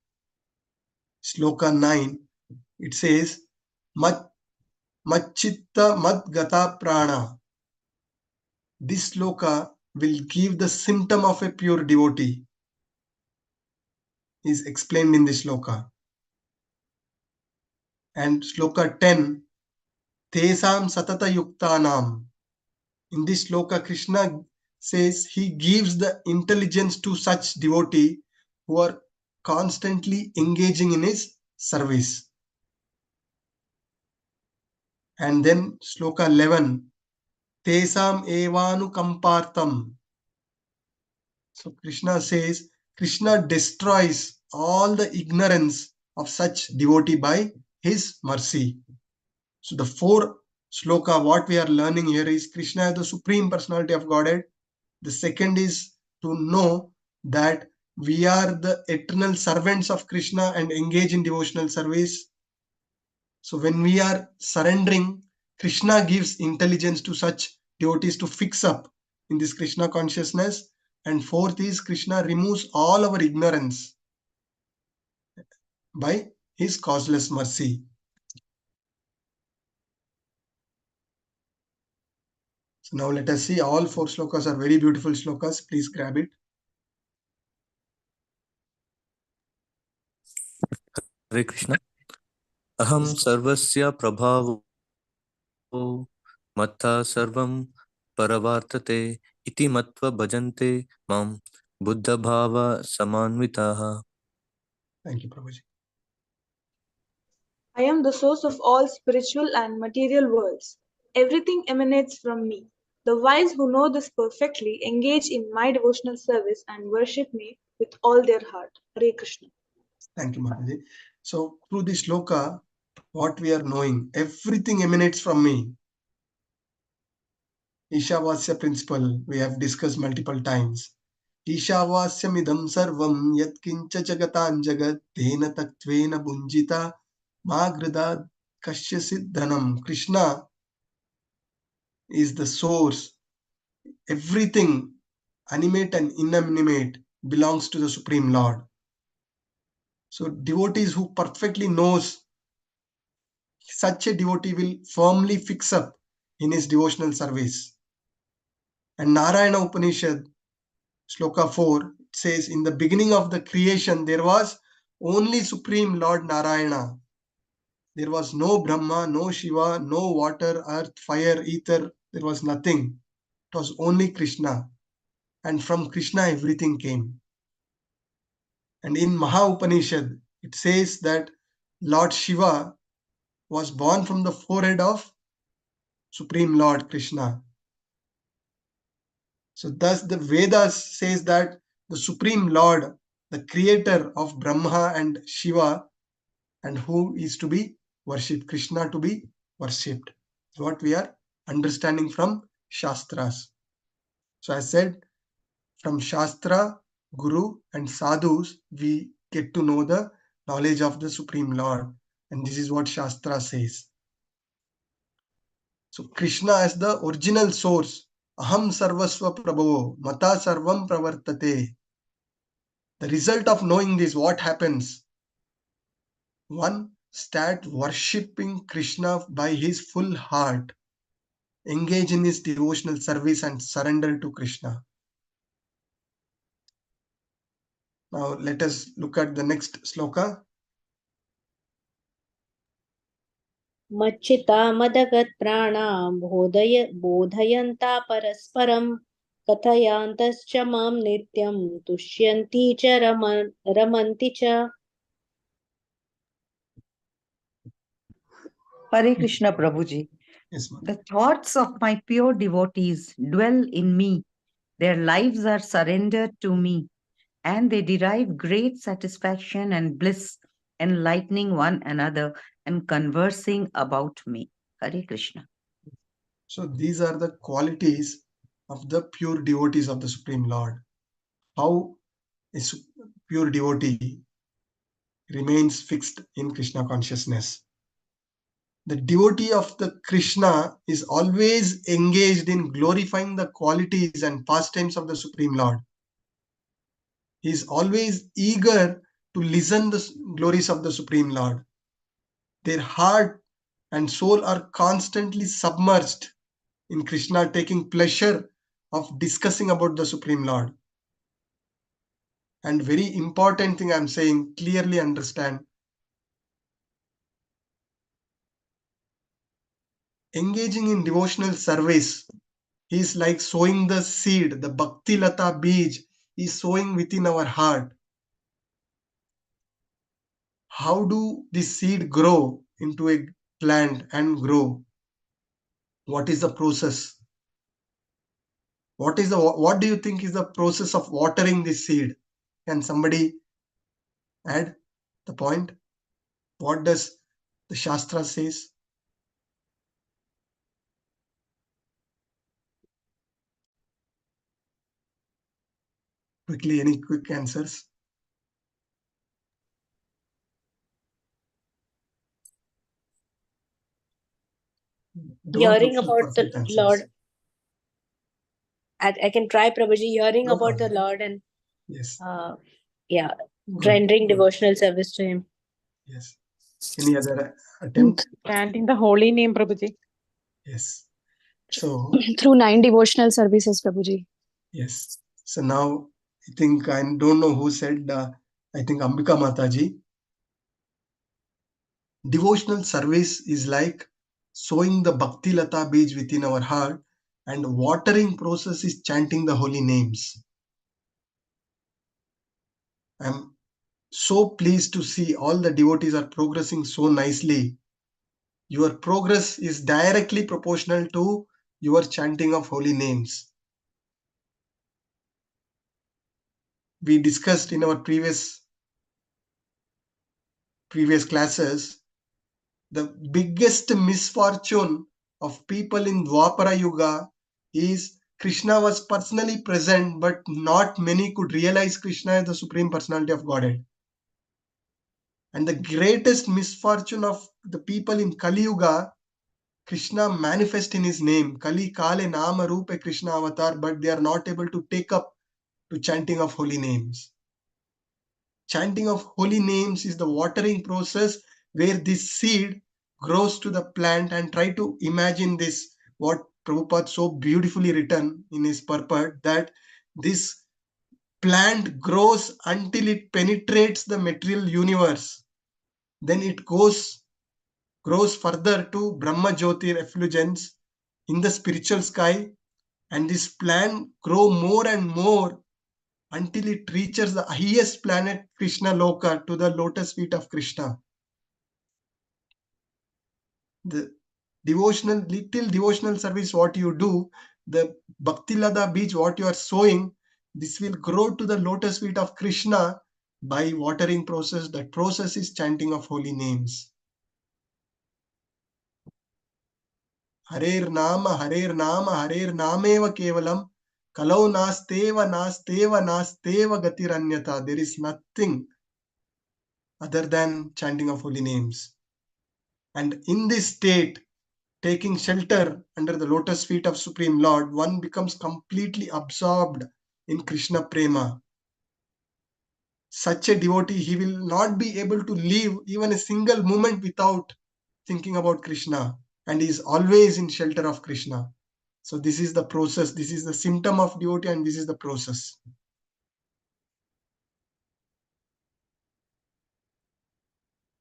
Shloka 9, it says, Machitta Madgata Prana. This shloka will give the symptom of a pure devotee. Is explained in this shloka. And shloka 10, Tesam Satata Yuktanam. In this shloka, Krishna says he gives the intelligence to such devotee who are constantly engaging in his service. And then shloka 11, Tesam Evanu Kampartam. So Krishna says, Krishna destroys all the ignorance of such devotee by his mercy. So the 4 shloka, what we are learning here is Krishna is the Supreme Personality of Godhead. The second is to know that we are the eternal servants of Krishna and engage in devotional service. So when we are surrendering, Krishna gives intelligence to such devotees to fix up in this Krishna consciousness. And 4th is Krishna removes all our ignorance by his causeless mercy. So now let us see, all 4 shlokas are very beautiful shlokas. Please grab it.
Hare Krishna. Aham sarvasya prabhavo matta sarvam paravartate iti matva bhajante mam buddha bhava samanvitaha.
Thank you, Prabhuji.
I am the source of all spiritual and material worlds. Everything emanates from me. The wise who know this perfectly engage in my devotional service and worship me with all their heart. Hare Krishna.
Thank you, Maharaj. So through this shloka, what we are knowing, everything emanates from me. Ishavasya principle, we have discussed multiple times. Ishavasyam idam sarvam yat kincha jagatan jagat tena taktvena bunjita magrida kashya siddhanam. Krishna is the source. Everything, animate and inanimate, belongs to the Supreme Lord. So devotees who perfectly knows, such a devotee will firmly fix up in his devotional service. And Narayana Upanishad, Shloka 4, says, in the beginning of the creation, there was only Supreme Lord Narayana. There was no Brahma, no Shiva, no water, earth, fire, ether. There was nothing. It was only Krishna. And from Krishna everything came. And in Maha Upanishad, it says that Lord Shiva was born from the forehead of Supreme Lord Krishna. So thus the Vedas says that the Supreme Lord, the creator of Brahma and Shiva, and who is to be worshipped, Krishna to be worshipped. What we are understanding from Shastras. So I said, from Shastra, Guru and Sadhus, we get to know the knowledge of the Supreme Lord. And this is what Shastra says. So Krishna as the original source, Aham Sarvasva Prabhavo, Mata Sarvam Pravartate. The result of knowing this, what happens? One, start worshipping Krishna by his full heart. Engage in his devotional service and surrender to Krishna. Now let us look at the next sloka.
Machita madagat pranam bodhayanta parasparam kathayantascha mam nityam tushyanti cha ramanti cha.
Hare Krishna Prabhuji.
Yes, ma'am.
The thoughts of my pure devotees dwell in me. Their lives are surrendered to me, and they derive great satisfaction and bliss, enlightening one another and conversing about me. Hare Krishna.
So these are the qualities of the pure devotees of the Supreme Lord. How a pure devotee remains fixed in Krishna consciousness. The devotee of the Krishna is always engaged in glorifying the qualities and pastimes of the Supreme Lord. He is always eager to listen the glories of the Supreme Lord. Their heart and soul are constantly submerged in Krishna, taking pleasure of discussing about the Supreme Lord. And very important thing I'm saying, clearly understand. Engaging in devotional service is like sowing the seed, the Bhakti Lata Bij is sowing within our heart. How do this seed grow into a plant and grow? What is the process? What do you think is the process of watering this seed? Can somebody add the point? What does the Shastra says? Quickly, any quick answers? Don't
Hearing
look for
about the
perfect answers.
Lord. I can try, Prabhuji, hearing
No
about
problem.
the Lord and
Yes.
yeah,
Good,
rendering
good.
devotional service to him.
Yes. Any other attempt?
Chanting the holy name, Prabhuji.
Yes. So,
Through 9 devotional services, Prabhuji.
yes. So now I think I don't know who said, I think Ambika Mataji. Devotional service is like sowing the Bhakti Lata Bij within our heart, and watering process is chanting the holy names. I'm so pleased to see all the devotees are progressing so nicely. Your progress is directly proportional to your chanting of holy names. We discussed in our previous classes, the biggest misfortune of people in Dwapara Yuga is Krishna was personally present, but not many could realize Krishna as the Supreme Personality of Godhead. And the greatest misfortune of the people in Kali Yuga, Krishna manifest in his name, Kali Kale Nama Rupe Krishna Avatar, but they are not able to take up to chanting of holy names. Chanting of holy names is the watering process where this seed grows to the plant. And try to imagine this, what Prabhupada so beautifully written in his purport, that this plant grows until it penetrates the material universe. Then it goes grows further to Brahma Jyotir effulgence in the spiritual sky, and this plant grow more and more until it reaches the highest planet Krishna Loka, to the lotus feet of Krishna. The little devotional service what you do, the Bhakti Lada beach what you are sowing, this will grow to the lotus feet of Krishna by watering process. That process is chanting of holy names. Harer Nama, Harer Nama, Harer Nameva Kevalam, Kalau Nasteva, Nasteva, Nasteva Gatiranyata. There is nothing other than chanting of holy names. And in this state, taking shelter under the lotus feet of Supreme Lord, one becomes completely absorbed in Krishna Prema. Such a devotee, he will not be able to live even a single moment without thinking about Krishna, and he is always in shelter of Krishna. So this is the process, this is the symptom of devotee, and this is the process.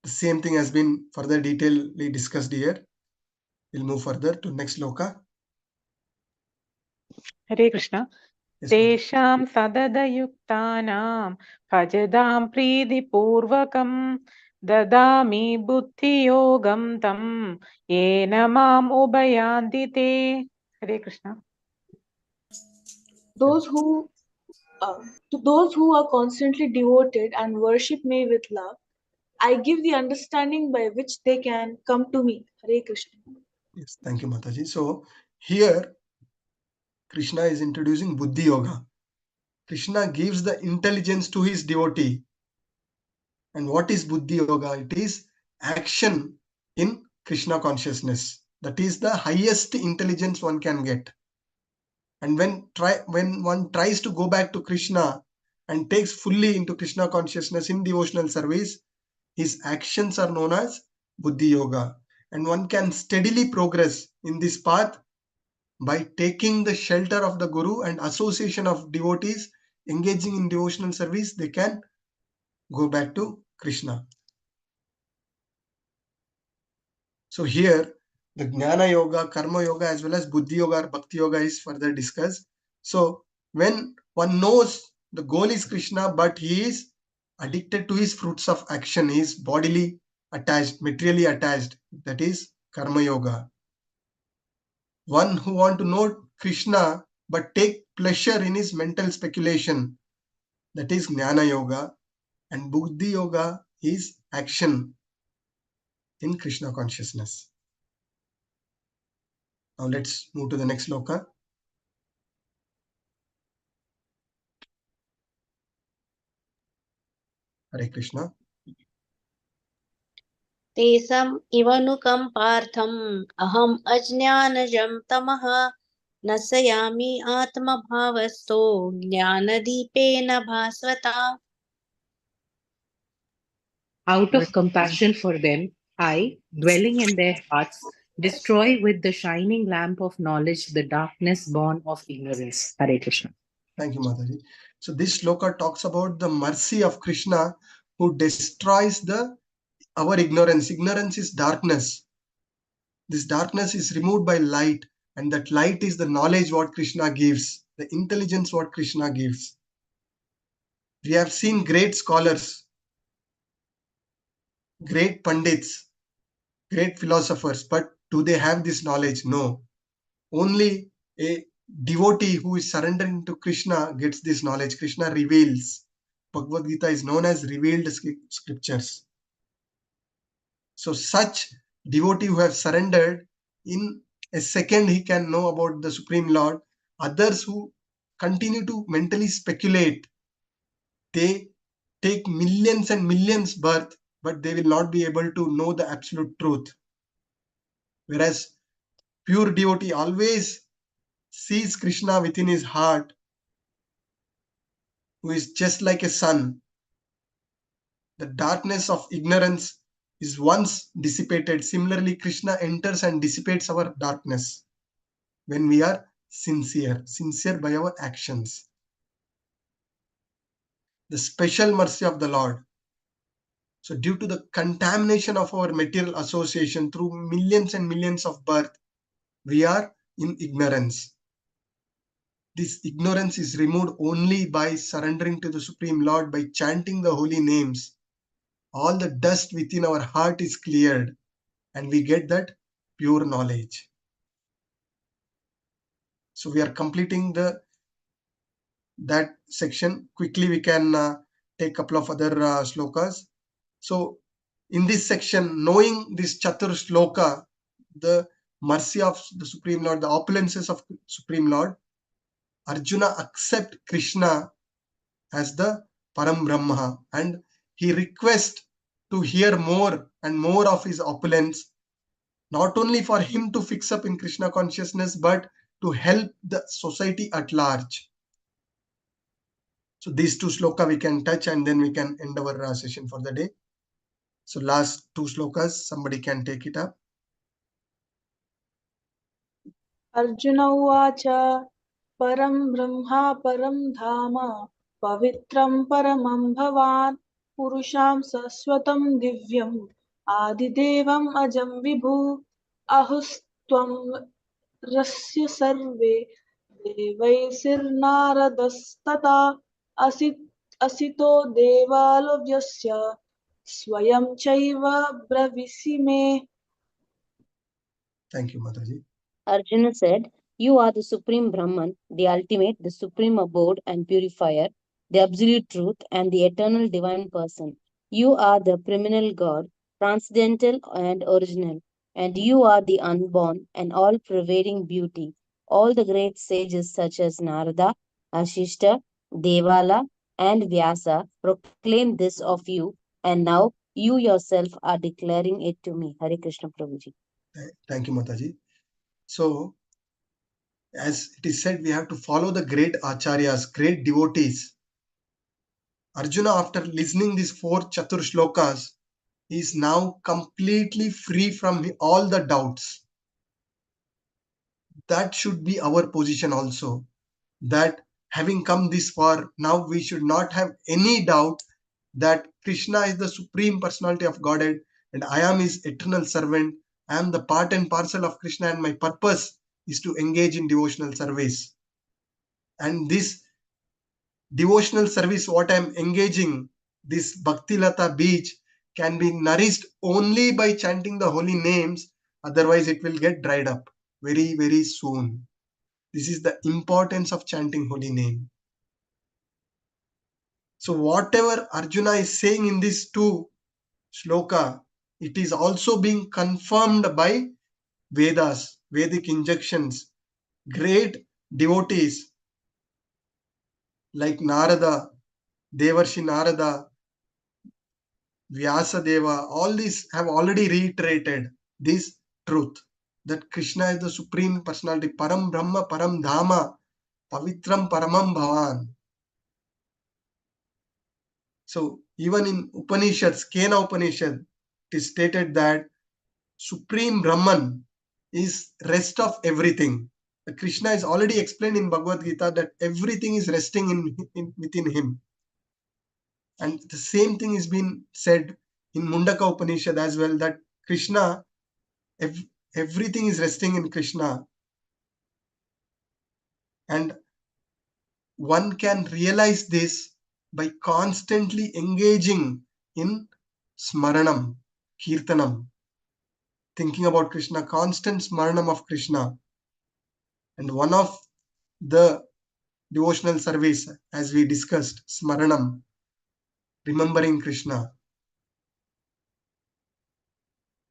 The same thing has been further detailedly discussed here. We'll move further to next loka.
Hare Krishna.
Yes,
Tesham sadadayuktanam bhajadam pridipurvakam dadami buddhi yogam tam yena mam ubayandite. Hare Krishna.
Those who to those who are constantly devoted and worship me with love, I give the understanding by which they can come to me. Hare Krishna.
yes, thank you, Mataji. So here Krishna is introducing Buddhi Yoga. Krishna gives the intelligence to his devotee. And what is Buddhi Yoga? It is action in Krishna consciousness. That is the highest intelligence one can get. And when one tries to go back to Krishna and takes fully into Krishna consciousness in devotional service, his actions are known as Buddhi Yoga. And one can steadily progress in this path by taking the shelter of the Guru and association of devotees engaging in devotional service. They can go back to Krishna. So here the Jnana Yoga, Karma Yoga, as well as Buddhi Yoga or Bhakti Yoga is further discussed. So when one knows the goal is Krishna, but he is addicted to his fruits of action, he is bodily attached, materially attached, that is Karma Yoga. One who want to know Krishna but take pleasure in his mental speculation, that is Jnana Yoga. And Buddhi Yoga is action in Krishna consciousness. Now let's move to the next loka. Hare Krishna.
Tesam ivanukam partham aham ajnanajam tamaha nasayami atma bhavasto jnanadipena bhasvata.
Out of compassion for them, I, dwelling in their hearts, destroy with the shining lamp of knowledge the darkness born of ignorance. Hare Krishna.
Thank you, Mataji. So this shloka talks about the mercy of Krishna who destroys our ignorance. Ignorance is darkness. This darkness is removed by light, and that light is the knowledge what Krishna gives, the intelligence what Krishna gives. We have seen great scholars, great pandits, great philosophers, but do they have this knowledge? No. Only a devotee who is surrendering to Krishna gets this knowledge. Krishna reveals. Bhagavad Gita is known as revealed scriptures. So such devotee who have surrendered, in a second he can know about the Supreme Lord. Others who continue to mentally speculate, they take millions and millions birth, but they will not be able to know the absolute truth. Whereas pure devotee always sees Krishna within his heart, who is just like a sun. The darkness of ignorance is once dissipated. Similarly, Krishna enters and dissipates our darkness when we are sincere by our actions. The special mercy of the Lord. So due to the contamination of our material association through millions and millions of birth, we are in ignorance. This ignorance is removed only by surrendering to the Supreme Lord, by chanting the holy names. All the dust within our heart is cleared and we get that pure knowledge. So we are completing that section. Quickly we can take a couple of other slokas. So in this section, knowing this Chatur Shloka, the mercy of the Supreme Lord, the opulences of Supreme Lord, Arjuna accept Krishna as the Param Brahma and he requests to hear more and more of his opulence, not only for him to fix up in Krishna consciousness, but to help the society at large. So these two sloka we can touch and then we can end our session for the day. So last two slokas, somebody can take it up.
Arjuna uvacha param brahma param dhama pavitram paramam bhavan purusham saswatam divyam adidevam ajam vibhu ahustvam rasya sarve devaisirnaradastata asito devalovyasya swayam chaiva bravisime.
Thank you, Mataji.
Arjuna said, "You are the Supreme Brahman, the ultimate, the supreme abode and purifier, the absolute truth, and the eternal divine person. You are the priminal God, transcendental and original, and you are the unborn and all-pervading beauty. All the great sages such as Narada, Ashishta, Devala, and Vyasa proclaim this of you, and now you yourself are declaring it to me." Hare Krishna Prabhuji.
Thank you, Mataji. So, as it is said, we have to follow the great acharyas, great devotees. Arjuna, after listening these 4 Chatur Shlokas, is now completely free from all the doubts. That should be our position also. That having come this far, now we should not have any doubt that Krishna is the Supreme Personality of Godhead and I am his eternal servant. I am the part and parcel of Krishna and my purpose is to engage in devotional service. And this devotional service, what I am engaging, this Bhakti Lata Beach, can be nourished only by chanting the holy names. Otherwise, it will get dried up very, very soon. This is the importance of chanting holy name. So whatever Arjuna is saying in these 2 shloka, it is also being confirmed by Vedas, Vedic injections. Great devotees like Narada, Devarshi Narada, Vyasadeva, all these have already reiterated this truth that Krishna is the Supreme Personality, Param Brahma, Param Dhama, Pavitram Paramam Bhavan. So even in Upanishads, Kena Upanishad, it is stated that Supreme Brahman is rest of everything. Krishna is already explained in Bhagavad Gita that everything is resting within him. And the same thing is being said in Mundaka Upanishad as well, that Krishna, everything is resting in Krishna. And one can realize this by constantly engaging in Smaranam, Kirtanam, thinking about Krishna, constant Smaranam of Krishna. And one of the devotional service, as we discussed, Smaranam, remembering Krishna.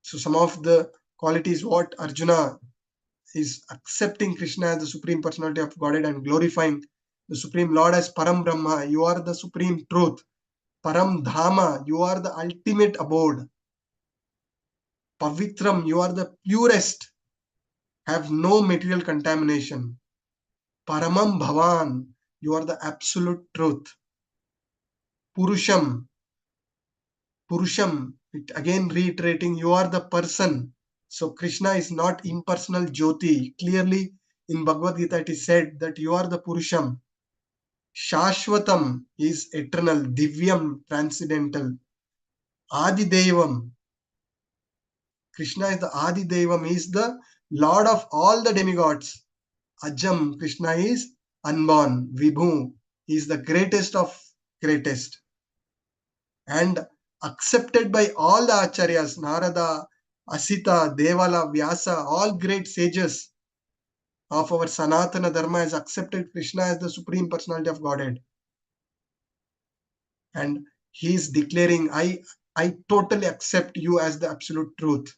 So some of the qualities what Arjuna is accepting Krishna as the Supreme Personality of Godhead and glorifying the Supreme Lord as Param Brahma, you are the Supreme Truth. Param Dhama, you are the ultimate abode. Pavitram, you are the purest, have no material contamination. Paramam Bhavan, you are the absolute truth. Purusham, it again reiterating, you are the person. So Krishna is not impersonal Jyoti. Clearly in Bhagavad Gita it is said that you are the Purusham. Shashvatam is eternal, Divyam, transcendental. Adi Devam. Krishna is the Adi Devam. He is the Lord of all the demigods. Ajam, Krishna is unborn. Vibhu, he is the greatest of greatest. And accepted by all the Acharyas, Narada, Asita, Devala, Vyasa, all great sages of our Sanatana Dharma has accepted Krishna as the Supreme Personality of Godhead. And he is declaring, I totally accept you as the absolute truth.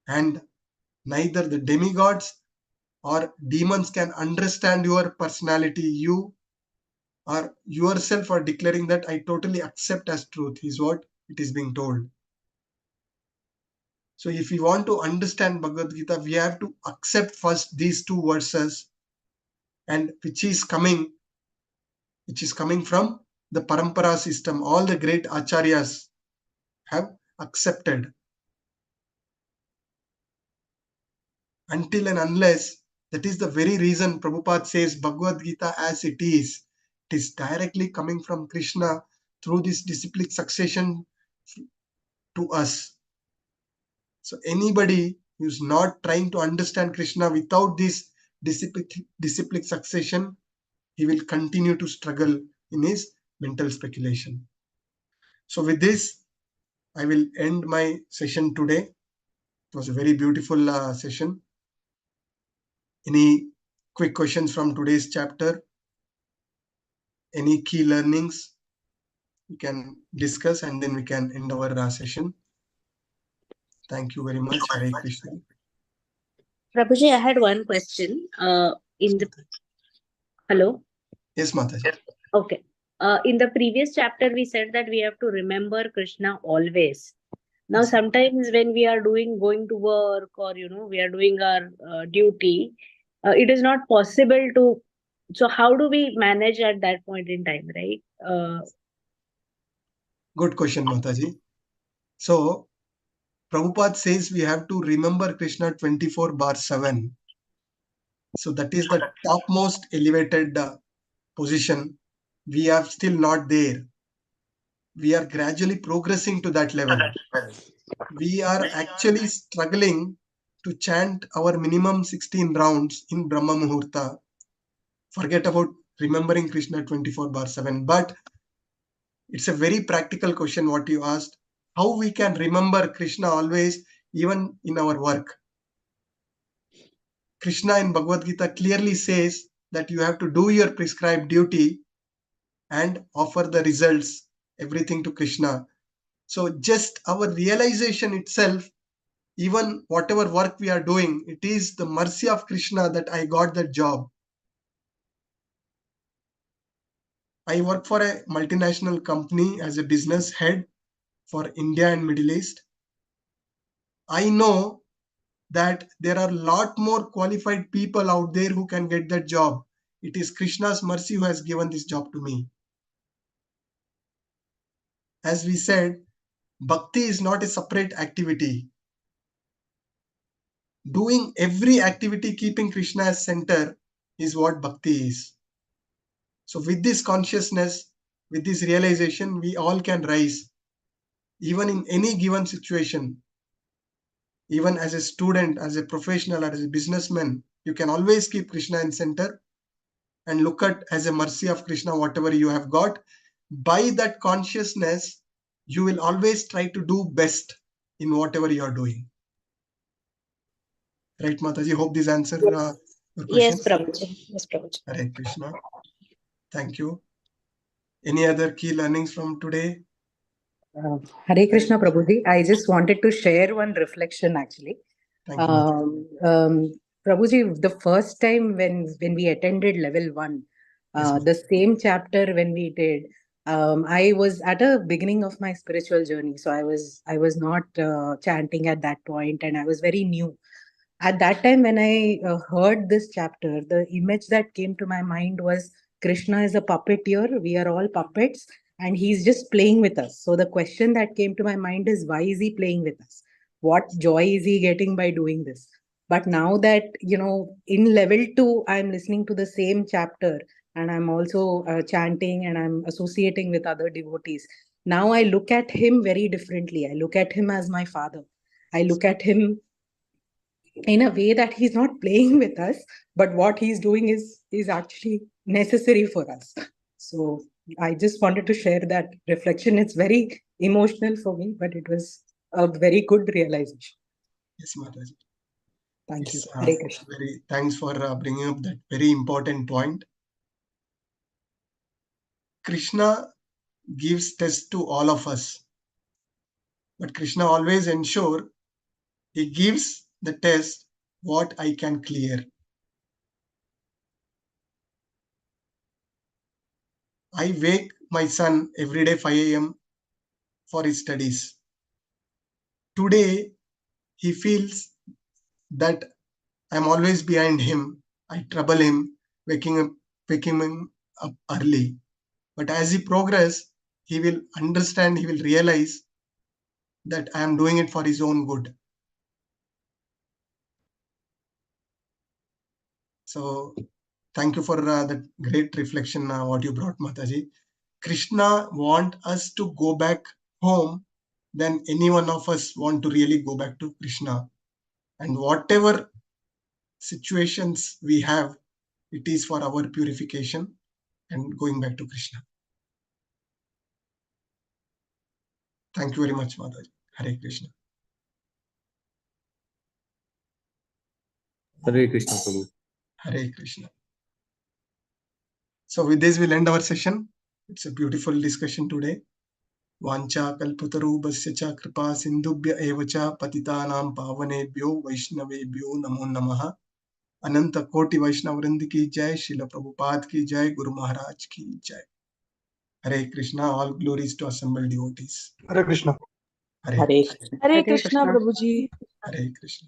And neither the demigods or demons can understand your personality. You or yourself are declaring that I totally accept as truth, is what it is being told. So if we want to understand Bhagavad Gita, we have to accept first these two verses, and which is coming from the parampara system. All the great acharyas have accepted. Until and unless, that is the very reason Prabhupada says Bhagavad Gita as it is directly coming from Krishna through this disciplic succession to us. So anybody who's not trying to understand Krishna without this disciplic succession, he will continue to struggle in his mental speculation. So with this, I will end my session today. It was a very beautiful session. Any quick questions from today's chapter? Any key learnings we can discuss, and then we can end our session. Thank you very much. Hare Krishna.
Prabhuji, I had one question. Hello?
Yes, Mataji.
Okay. In the previous chapter, we said that we have to remember Krishna always. Now, sometimes when we are going to work, or, we are doing our duty, it is not possible to. So how do we manage at that point in time, right?
Good question, Mataji. So, Prabhupada says we have to remember Krishna 24/7. So that is the topmost elevated position. We are still not there. We are gradually progressing to that level. We are actually struggling to chant our minimum 16 rounds in Brahma Muhurta. Forget about remembering Krishna 24/7. But it's a very practical question what you asked. How we can remember Krishna always, even in our work. Krishna in Bhagavad Gita clearly says that you have to do your prescribed duty and offer the results, everything to Krishna. So just our realization itself, even whatever work we are doing, it is the mercy of Krishna that I got that job. I work for a multinational company as a business head for India and Middle East. I know that there are a lot more qualified people out there who can get that job. It is Krishna's mercy who has given this job to me. As we said, bhakti is not a separate activity. Doing every activity keeping Krishna as center is what bhakti is. So with this consciousness, with this realization, we all can rise, even in any given situation. Even as a student, as a professional, or as a businessman, you can always keep Krishna in center and look at as a mercy of Krishna whatever you have got. By that consciousness, you will always try to do best in whatever you are doing. Right, Mataji? Hope this answers your question.
Yes, Prabhuji. Yes, Prabhuji.
Hare Krishna. Thank you. Any other key learnings from today?
Hare Krishna, Prabhuji. I just wanted to share one reflection actually.
Thank you, Mataji.
Prabhuji, the first time when we attended level 1,
Yes,
the same chapter when we did, I was at a beginning of my spiritual journey. So I was not chanting at that point, and I was very new. At that time, when I heard this chapter, the image that came to my mind was Krishna is a puppeteer. We are all puppets, and he's just playing with us. So the question that came to my mind is, why is he playing with us? What joy is he getting by doing this? But now that, in level 2, I'm listening to the same chapter, and I'm also chanting, and I'm associating with other devotees. Now I look at him very differently. I look at him as my father. I look at him in a way that he's not playing with us, but what he's doing is actually necessary for us. So I just wanted to share that reflection. It's very emotional for me, but it was a very good realization.
Yes, Mataji.
Thank
Yes,
you. Hare Krishna.
Thanks for bringing up that very important point. Krishna gives test to all of us, but Krishna always ensure he gives the test what I can clear. I wake my son every day 5 a.m. for his studies. Today, he feels that I'm always behind him. I trouble him, waking him up early. But as he progresses, he will understand, he will realize that I am doing it for his own good. So thank you for that great reflection, what you brought, Mataji. Krishna want us to go back home than any one of us want to really go back to Krishna. And whatever situations we have, it is for our purification and going back to Krishna. Thank you very much, Mataji. Hare Krishna.
Hare Krishna, Prabhu.
Hare Krishna. So with this, we'll end our session. It's a beautiful discussion today. Vancha kalpatarubhasya cha kripa sindhubhya eva cha patitanam pavanebhyo vaishnavebhyo namo namaha. Ananta Koti Vaishnavrind ki jai, Srila Prabhupada ki jai, Guru Maharaj ki jai. Hare Krishna, all glories to assembled devotees.
Hare Krishna.
Hare
Hare Krishna.
Hare Krishna, Prabhuji.
Hare Krishna.